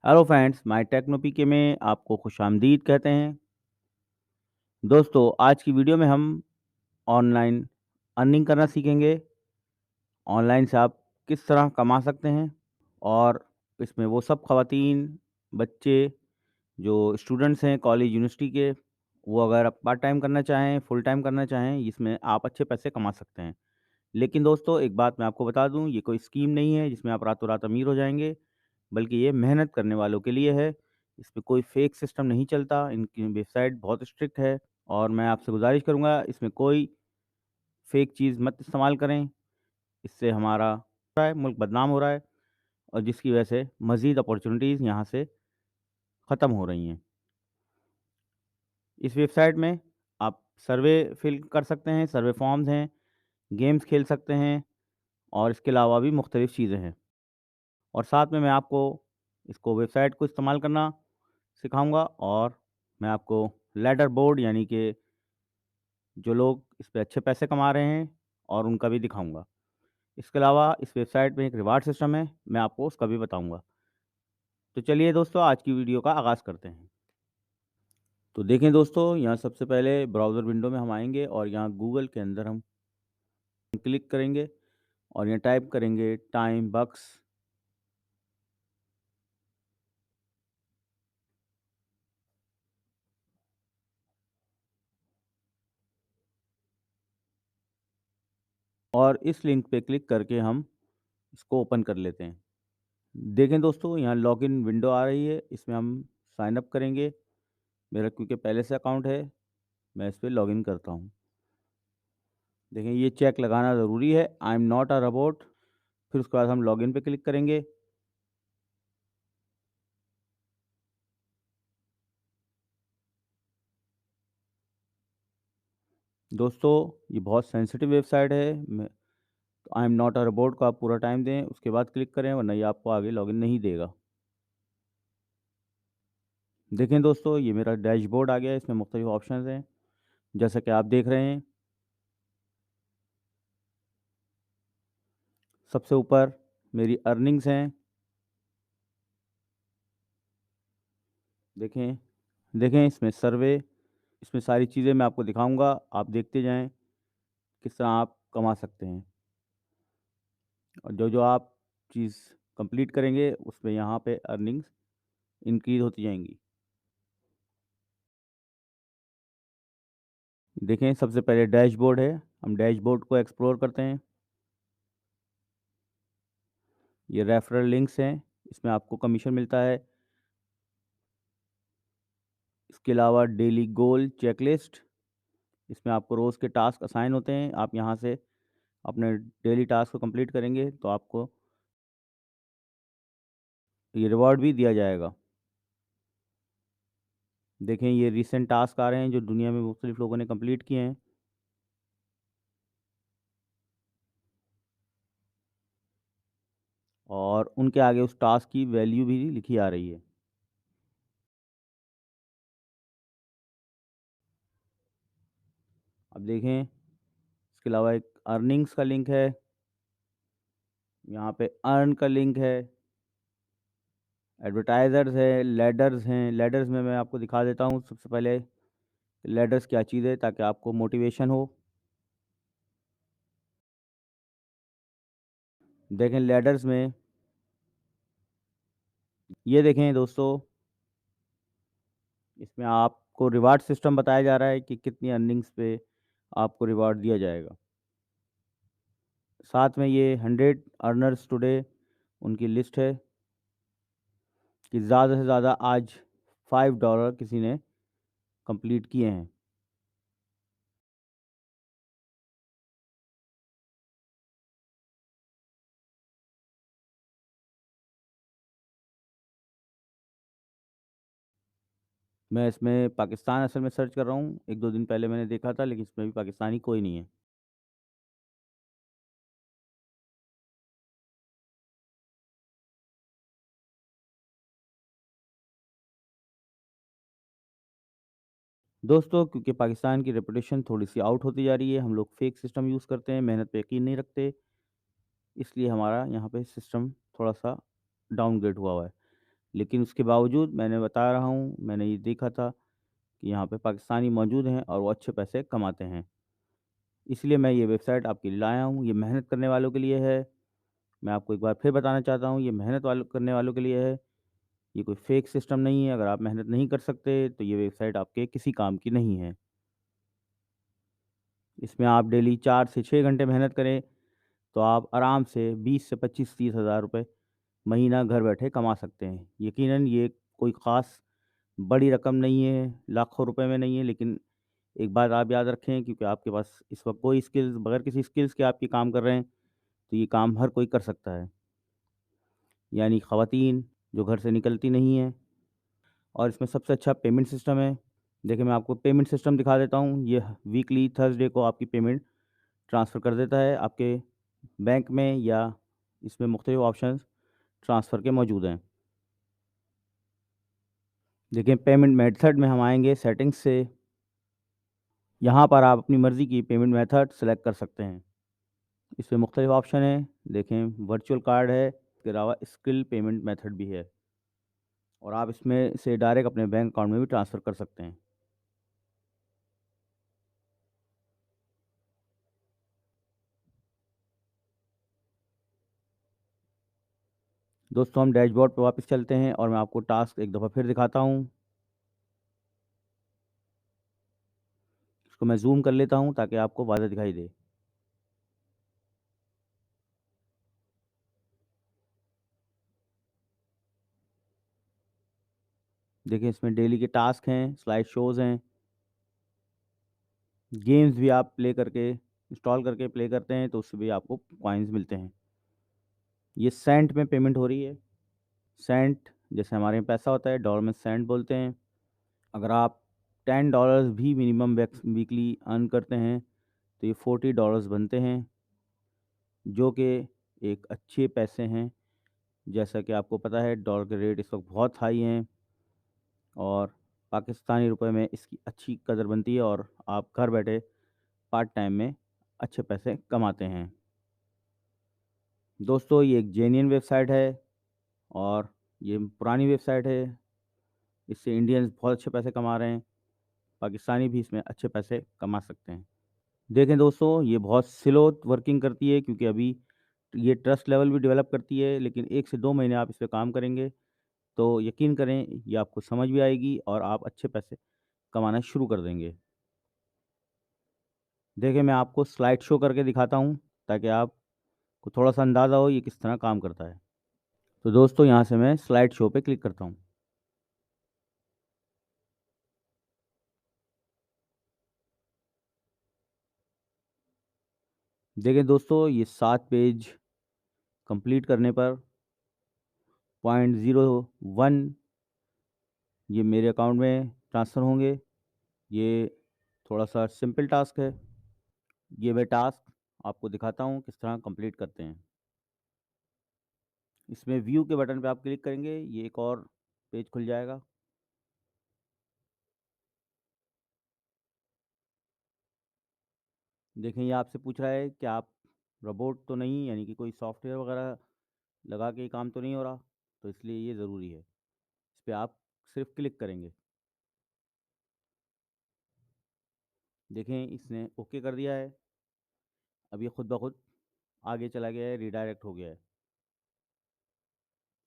Hello friends, my टेक्नोपीके में आपको खुशामदीद कहते हैं। दोस्तों, आज की वीडियो में हम ऑनलाइन अर्निंग करना सीखेंगे। ऑनलाइन से आप किस तरह कमा सकते हैं और इसमें वो सब ख़वातीन, बच्चे जो स्टूडेंट्स हैं कॉलेज, यूनिवर्सिटी के, वो अगर आप पार्ट टाइम करना चाहें, फुल टाइम करना चाहें, इसमें आप अच्छे पैसे कमा सकते हैं। लेकिन दोस्तों, एक बात मैं आपको बता दूँ, ये कोई स्कीम नहीं है जिसमें आप रातों-रात अमीर हो जाएँगे, बल्कि ये मेहनत करने वालों के लिए है। इसमें कोई फ़ेक सिस्टम नहीं चलता, इनकी वेबसाइट बहुत स्ट्रिक्ट है और मैं आपसे गुज़ारिश करूँगा, इसमें कोई फ़ेक चीज़ मत इस्तेमाल करें। इससे हमारा मुल्क बदनाम हो रहा है और जिसकी वजह से मज़ीद अपॉर्च्युनिटीज़ यहाँ से ख़त्म हो रही हैं। इस वेबसाइट में आप सर्वे फिल कर सकते हैं, सर्वे फॉर्म्स हैं, गेम्स खेल सकते हैं और इसके अलावा भी मुख्तलिफ़ चीज़ें हैं। और साथ में मैं आपको इसको वेबसाइट को इस्तेमाल करना सिखाऊँगा और मैं आपको लैडर बोर्ड यानी कि जो लोग इस पे अच्छे पैसे कमा रहे हैं और उनका भी दिखाऊँगा। इसके अलावा इस वेबसाइट में एक रिवार्ड सिस्टम है, मैं आपको उसका भी बताऊँगा। तो चलिए दोस्तों, आज की वीडियो का आगाज़ करते हैं। तो देखें दोस्तों, यहाँ सबसे पहले ब्राउज़र विंडो में हम आएँगे और यहाँ गूगल के अंदर हम क्लिक करेंगे और यहाँ टाइप करेंगे टाइम बक्स। और इस लिंक पे क्लिक करके हम इसको ओपन कर लेते हैं। देखें दोस्तों, यहाँ लॉगिन विंडो आ रही है, इसमें हम साइन अप करेंगे। मेरा क्योंकि पहले से अकाउंट है, मैं इस पे लॉगिन करता हूँ। देखें, ये चेक लगाना ज़रूरी है, I am not a robot. फिर उसके बाद हम लॉगिन पे क्लिक करेंगे। दोस्तों, ये बहुत सेंसिटिव वेबसाइट है। मैं I am not a robot को आप पूरा टाइम दें, उसके बाद क्लिक करें, वरना ये आपको आगे लॉगिन नहीं देगा। देखें दोस्तों, ये मेरा डैशबोर्ड आ गया है, इसमें मुख्तलिफ ऑप्शंस हैं, जैसा कि आप देख रहे हैं। सबसे ऊपर मेरी अर्निंग्स हैं। देखें देखें इसमें सर्वे, इसमें सारी चीज़ें मैं आपको दिखाऊँगा, आप देखते जाएँ, किस तरह आप कमा सकते हैं। और जो-जो आप चीज़ कंप्लीट करेंगे, उसमें यहाँ पे अर्निंग्स इंक्रीज़ होती जाएँगी। देखें, सबसे पहले डैशबोर्ड है, हम डैशबोर्ड को एक्सप्लोर करते हैं। ये रेफरल लिंक्स हैं, इसमें आपको कमीशन मिलता है। इसके अलावा डेली गोल चेकलिस्ट, इसमें आपको रोज़ के टास्क असाइन होते हैं। आप यहाँ से अपने डेली टास्क को कंप्लीट करेंगे, तो आपको ये रिवॉर्ड भी दिया जाएगा। देखें, ये रीसेंट टास्क आ रहे हैं, जो दुनिया में मुख्तलिफ लोगों ने कंप्लीट किए हैं। और उनके आगे उस टास्क की वैल्यू भी लिखी आ रही है। अब देखें, इसके अलावा एक अर्निंग्स का लिंक है, यहाँ पे अर्न का लिंक है, एडवर्टाइज़र्स है, लैडर्स हैं। लैडर्स में मैं आपको दिखा देता हूँ सबसे पहले लैडर्स क्या चीज़ है, ताकि आपको मोटिवेशन हो। देखें लैडर्स में, ये देखें दोस्तों, इसमें आपको रिवार्ड सिस्टम बताया जा रहा है कि कितनी अर्निंग्स पे आपको रिवार्ड दिया जाएगा। साथ में ये 100 अर्नर्स टुडे उनकी लिस्ट है कि ज़्यादा से ज़्यादा आज $5 किसी ने कंप्लीट किए हैं। मैं इसमें पाकिस्तान असल में सर्च कर रहा हूँ, 1-2 दिन पहले मैंने देखा था, लेकिन इसमें भी पाकिस्तानी कोई नहीं है। दोस्तों, क्योंकि पाकिस्तान की रेपुटेशन थोड़ी-सी आउट होती जा रही है, हम लोग फेक सिस्टम यूज़ करते हैं, मेहनत पे यकीन नहीं रखते, इसलिए हमारा यहाँ पे सिस्टम थोड़ा-सा डाउनग्रेड हुआ है। लेकिन उसके बावजूद मैंने बता रहा हूँ, मैंने ये देखा था कि यहाँ पे पाकिस्तानी मौजूद हैं और वो अच्छे पैसे कमाते हैं। इसलिए मैं ये वेबसाइट आपके लिए लाया हूँ, ये मेहनत करने वालों के लिए है। मैं आपको एक बार फिर बताना चाहता हूँ, ये मेहनत वालों करने वालों के लिए है। ये कोई फ़ेक सिस्टम नहीं है, अगर आप मेहनत नहीं कर सकते, तो ये वेबसाइट आपके किसी काम की नहीं है। इसमें आप डेली 4 से 6 घंटे मेहनत करें, तो आप आराम से 20 से 25-30 हज़ार रुपए महीना घर बैठे कमा सकते हैं। यकीनन ये कोई ख़ास बड़ी रकम नहीं है, लाखों रुपए में नहीं है, लेकिन एक बात आप याद रखें, क्योंकि आपके पास इस वक़्त कोई स्किल्स बगैर किसी स्किल्स के आप ये काम कर रहे हैं, तो ये काम हर कोई कर सकता है। यानी ख़वातीन जो घर से निकलती नहीं हैं, और इसमें सबसे अच्छा पेमेंट सिस्टम है। देखिए, मैं आपको पेमेंट सिस्टम दिखा देता हूँ। ये वीकली थर्सडे को आपकी पेमेंट ट्रांसफ़र कर देता है आपके बैंक में, या इसमें मुख्तलिफ़ ऑप्शंस ट्रांसफ़र के मौजूद हैं। देखिए, पेमेंट मेथड में हम आएँगे सेटिंग्स से। यहाँ पर आप अपनी मर्ज़ी की पेमेंट मेथड सेलेक्ट कर सकते हैं। इसमें मुख्तलिफ़ ऑप्शन हैं। देखें, वर्चुअल कार्ड है, इसके अलावा स्किल पेमेंट मेथड भी है, और आप इसमें से डायरेक्ट अपने बैंक अकाउंट में भी ट्रांसफ़र कर सकते हैं। दोस्तों, हम डैशबोर्ड पे वापस चलते हैं और मैं आपको टास्क एक दफ़ा फिर दिखाता हूँ। इसको मैं ज़ूम कर लेता हूँ ताकि आपको वाज़ेह दिखाई दे। देखिए, इसमें डेली के टास्क हैं, स्लाइड शोज़ हैं, गेम्स भी आप प्ले करके इंस्टॉल करके प्ले करते हैं, तो उससे भी आपको कॉइन्स मिलते हैं। ये सेंट में पेमेंट हो रही है। सेंट जैसे हमारे यहाँ पैसा होता है, डॉलर में सेंट बोलते हैं। अगर आप $10 भी मिनिमम वीकली अर्न करते हैं, तो ये $40 बनते हैं, जो कि एक अच्छे पैसे हैं। जैसा कि आपको पता है, डॉलर के रेट इस वक्त बहुत हाई हैं, और पाकिस्तानी रुपए में इसकी अच्छी कदर बनती है, और आप घर बैठे पार्ट टाइम में अच्छे पैसे कमाते हैं। दोस्तों, ये एक जेन्युइन वेबसाइट है, और ये पुरानी वेबसाइट है। इससे इंडियंस बहुत अच्छे पैसे कमा रहे हैं, पाकिस्तानी भी इसमें अच्छे पैसे कमा सकते हैं। देखें दोस्तों, ये बहुत स्लो वर्किंग करती है, क्योंकि अभी ये ट्रस्ट लेवल भी डेवलप करती है, लेकिन 1 से 2 महीने आप इस पे काम करेंगे, तो यकीन करें ये आपको समझ भी आएगी और आप अच्छे पैसे कमाना शुरू कर देंगे। देखिए, मैं आपको स्लाइड शो करके दिखाता हूँ, ताकि आपको थोड़ा-सा अंदाज़ा हो ये किस तरह काम करता है। तो दोस्तों, यहाँ से मैं स्लाइड शो पे क्लिक करता हूँ। देखिए दोस्तों, ये 7 पेज कंप्लीट करने पर 0.01 ये मेरे अकाउंट में ट्रांसफ़र होंगे। ये थोड़ा-सा सिंपल टास्क है। ये मैं टास्क आपको दिखाता हूँ किस तरह कंप्लीट करते हैं। इसमें व्यू के बटन पे आप क्लिक करेंगे, ये एक और पेज खुल जाएगा। देखें, ये आपसे पूछ रहा है कि आप रोबोट तो नहीं, यानी कि कोई सॉफ्टवेयर वगैरह लगा के ये काम तो नहीं हो रहा, तो इसलिए ये ज़रूरी है। इस पे आप सिर्फ़ क्लिक करेंगे। देखें, इसने ओके कर दिया है। अब ये खुद ब खुद आगे चला गया है, रिडायरेक्ट हो गया है।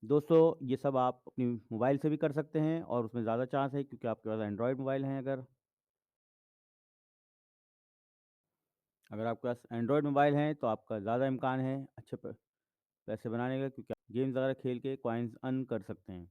दोस्तों, ये सब आप अपनी मोबाइल से भी कर सकते हैं, और उसमें ज़्यादा चांस है, क्योंकि आपके पास एंड्रॉयड मोबाइल हैं अगर आपके पास एंड्रॉयड मोबाइल हैं, तो आपका ज़्यादा इम्कान है अच्छे पैसे बनाने का, क्योंकि आप गेम्स वगैरह खेल के कॉइन्स अर्न कर सकते हैं।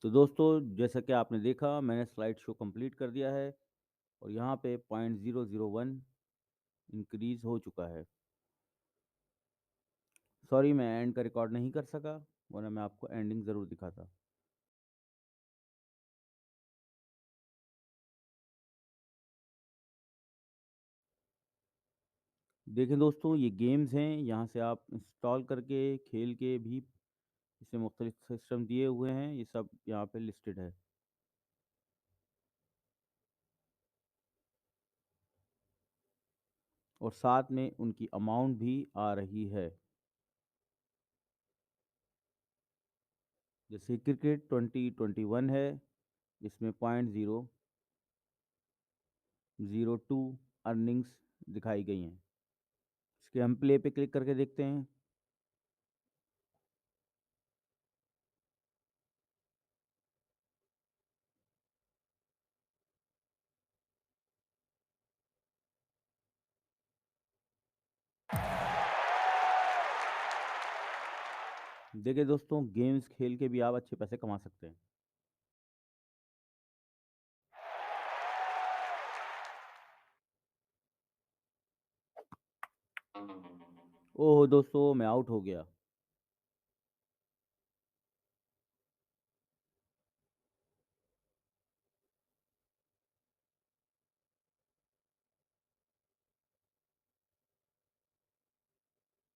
तो दोस्तों, जैसा कि आपने देखा, मैंने स्लाइड शो कंप्लीट कर दिया है, और यहाँ पे 0.001 इंक्रीज़ हो चुका है। सॉरी, मैं एंड का रिकॉर्ड नहीं कर सका, वरना मैं आपको एंडिंग ज़रूर दिखाता। देखें दोस्तों, ये गेम्स हैं, यहाँ से आप इंस्टॉल करके खेल के भी इसमें मुख्तलिफ सिस्टम दिए हुए हैं, ये सब यहाँ पे लिस्टेड है। और साथ में उनकी अमाउंट भी आ रही है। जैसे क्रिकेट 2021 है, इसमें 0.002 अर्निंग्स दिखाई गई हैं। इसके हम प्ले पे क्लिक करके देखते हैं। देखिए दोस्तों, गेम्स खेल के भी आप अच्छे पैसे कमा सकते हैं। ओह दोस्तों, मैं आउट हो गया।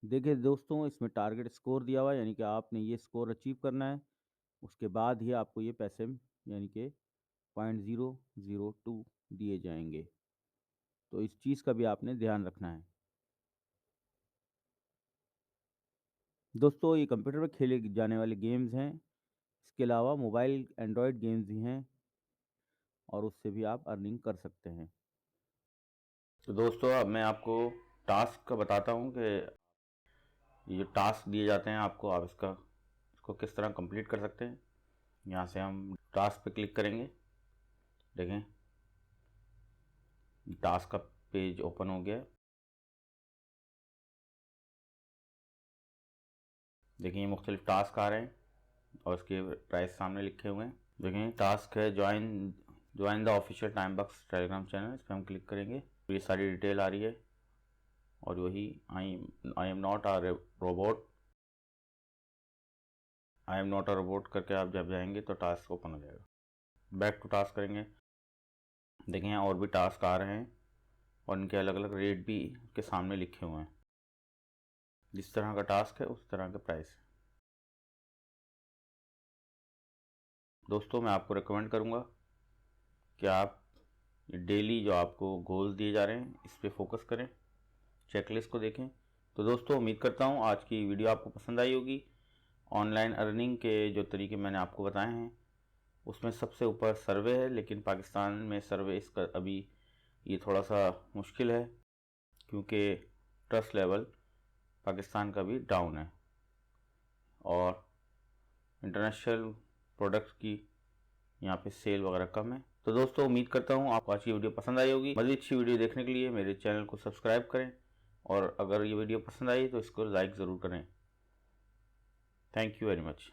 देखिए दोस्तों, इसमें टारगेट स्कोर दिया हुआ है, यानी कि आपने ये स्कोर अचीव करना है, उसके बाद ही आपको ये पैसे यानी कि 0.002 दिए जाएंगे। तो इस चीज़ का भी आपने ध्यान रखना है। दोस्तों, ये कंप्यूटर पर खेले जाने वाले गेम्स हैं। इसके अलावा मोबाइल एंड्रॉयड गेम्स भी हैं और उससे भी आप अर्निंग कर सकते हैं। तो दोस्तों, अब मैं आपको टास्क का बताता हूँ कि ये जो टास्क दिए जाते हैं आपको, आप इसको किस तरह कंप्लीट कर सकते हैं। यहाँ से हम टास्क पे क्लिक करेंगे। देखें, टास्क का पेज ओपन हो गया। देखिए, ये मुख्तलिफ टास्क आ रहे हैं और उसके प्राइस सामने लिखे हुए हैं। देखें, टास्क है join the official time box Telegram channel. इस पर हम क्लिक करेंगे। ये सारी डिटेल आ रही है और वही I am not a robot. I am not a robot करके आप जब जाएंगे तो टास्क ओपन हो जाएगा। बैक टू टास्क करेंगे। देखें, यहाँ और भी टास्क आ रहे हैं और इनके अलग अलग रेट भी के सामने लिखे हुए हैं। जिस तरह का टास्क है उस तरह का प्राइस है। दोस्तों, मैं आपको रिकमेंड करूँगा कि आप डेली जो आपको गोल दिए जा रहे हैं इस पर फोकस करें, चेकलिस्ट को देखें। तो दोस्तों, उम्मीद करता हूँ आज की वीडियो आपको पसंद आई होगी। ऑनलाइन अर्निंग के जो तरीके मैंने आपको बताए हैं उसमें सबसे ऊपर सर्वे है, लेकिन पाकिस्तान में सर्वे इसका अभी ये थोड़ा सा मुश्किल है क्योंकि ट्रस्ट लेवल पाकिस्तान का भी डाउन है और इंटरनेशनल प्रोडक्ट्स की यहाँ पे सेल वगैरह कम है। तो दोस्तों, उम्मीद करता हूँ आपको आज की वीडियो पसंद आई होगी। मज़ीद अच्छी वीडियो देखने के लिए मेरे चैनल को सब्सक्राइब करें और अगर ये वीडियो पसंद आई तो इसको लाइक ज़रूर करें। Thank you very much.